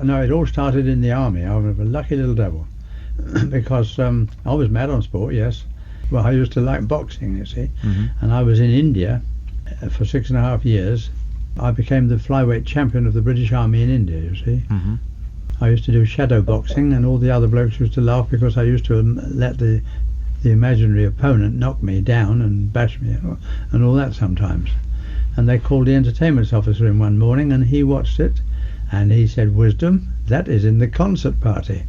No, it all started in the army. I was a lucky little devil because I was mad on sport, yes. Well, I used to like boxing, you see, and I was in India for 6.5 years. I became the flyweight champion of the British Army in India, you see. I used to do shadow boxing, and all the other blokes used to laugh because I used to let the imaginary opponent knock me down and bash me and all that sometimes. And they called the entertainment officer in one morning, and he watched it, and he said, "Wisdom, that is in the concert party."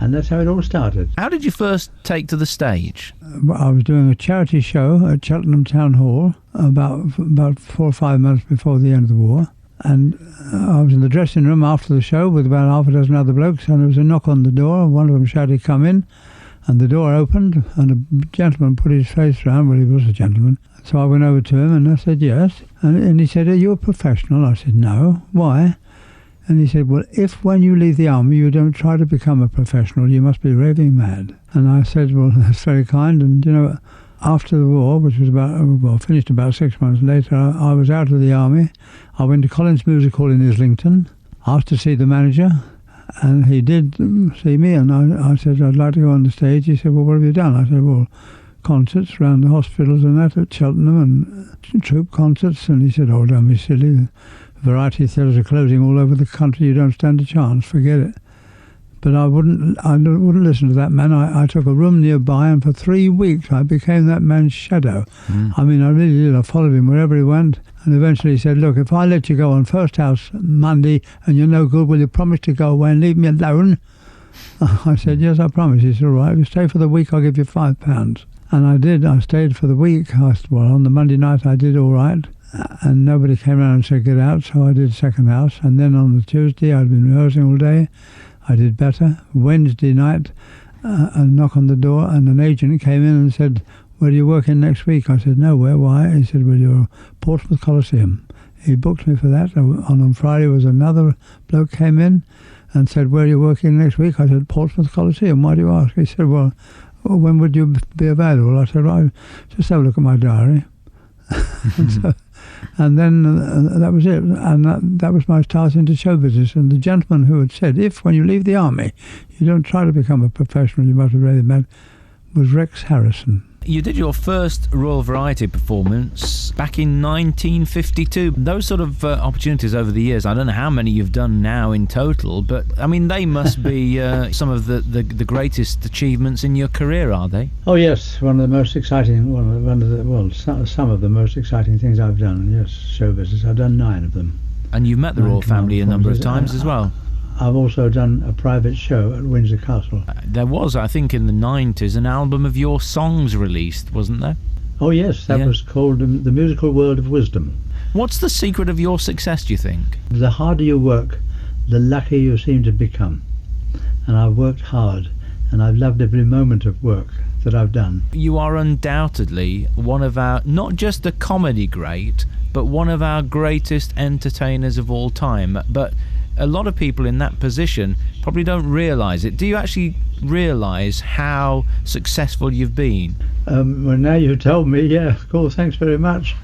And that's how it all started. How did you first take to the stage? I was doing a charity show at Cheltenham Town Hall about 4 or 5 months before the end of the war. And I was in the dressing room after the show with about half a dozen other blokes, and there was a knock on the door. One of them shouted, "Come in." And the door opened, and a gentleman put his face round. Well, he was a gentleman. So I went over to him, and I said, "Yes." And he said, "Are you a professional?" I said, "No." "Why?" And he said, "Well, if when you leave the army you don't try to become a professional, you must be raving mad." And I said, "Well, that's very kind." And, you know, after the war, which was finished about 6 months later, I was out of the army. I went to Collins Music Hall in Islington, asked to see the manager, and he did see me, and I said, "I'd like to go on the stage." He said, "Well, what have you done?" I said, "Well, concerts around the hospitals and that at Cheltenham, and troop concerts." And he said, "Oh, don't be silly. Variety theatres are closing all over the country. You don't stand a chance. Forget it." But I wouldn't listen to that man. I took a room nearby, and for 3 weeks I became that man's shadow. I mean, I really did. I followed him wherever he went, and eventually he said, "Look, if I let you go on First House Monday and you're no good, will you promise to go away and leave me alone?" I said, "Yes, I promise." He said, "All right, if you stay for the week, I'll give you £5. And I did. I stayed for the week. Well, on the Monday night I did all right, and nobody came around and said get out, so I did second house. And then on the Tuesday, I'd been rehearsing all day. I did better. Wednesday night, a knock on the door, and an agent came in and said, "Where are you working next week?" I said, "Nowhere." "Why?" He said, "Well, you're Portsmouth Coliseum." He booked me for that. On Friday was another bloke came in and said, "Where are you working next week?" I said, "Portsmouth Coliseum." "Why do you ask?" He said, "Well, when would you be available?" I said, "Well, just have a look at my diary." And then that was it, and that was my start into show business. And the gentleman who had said, "If when you leave the army you don't try to become a professional, you must be really mad," was Rex Harrison. You did your first Royal Variety performance back in 1952. Those sort of opportunities over the years, I don't know how many you've done now in total, but I mean, they must be some of the greatest achievements in your career, are they? Oh yes, one of the most exciting, some of the most exciting things I've done. Yes, show business. I've done 9 of them. And you've met the royal family a number of times as well. I've also done a private show at Windsor Castle. There was, I think, in the 90s, an album of your songs released, wasn't there? Oh yes, that was called The Musical World of Wisdom. What's the secret of your success, do you think? The harder you work, the luckier you seem to become. And I've worked hard, and I've loved every moment of work that I've done. You are undoubtedly one of our, not just a comedy great, but one of our greatest entertainers of all time. But a lot of people in that position probably don't realise it. Do you actually realise how successful you've been? Well, now you've told me, yeah, cool, thanks very much.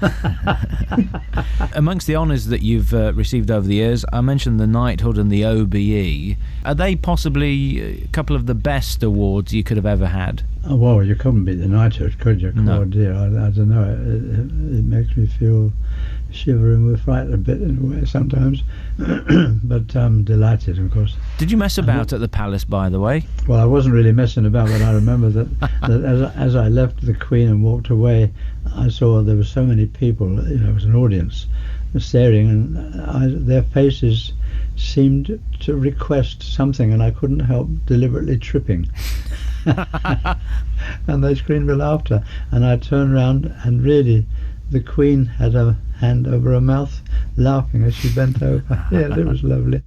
Amongst the honours that you've received over the years, I mentioned the Knighthood and the OBE. Are they possibly a couple of the best awards you could have ever had? Oh, well, you couldn't beat the Knighthood, could you? No. Oh dear, I don't know, it makes me feel shivering with fright a bit in a way sometimes, but I'm delighted, of course. Did you mess about at the palace, by the way? Well, I wasn't really messing about, but I remember that as I left the Queen and walked away, I saw there were so many people, you know, it was an audience staring, and their faces seemed to request something, and I couldn't help deliberately tripping. And they screamed with laughter, and I turned round, and really the Queen had a hand over her mouth laughing as she bent over. Yeah, it was lovely.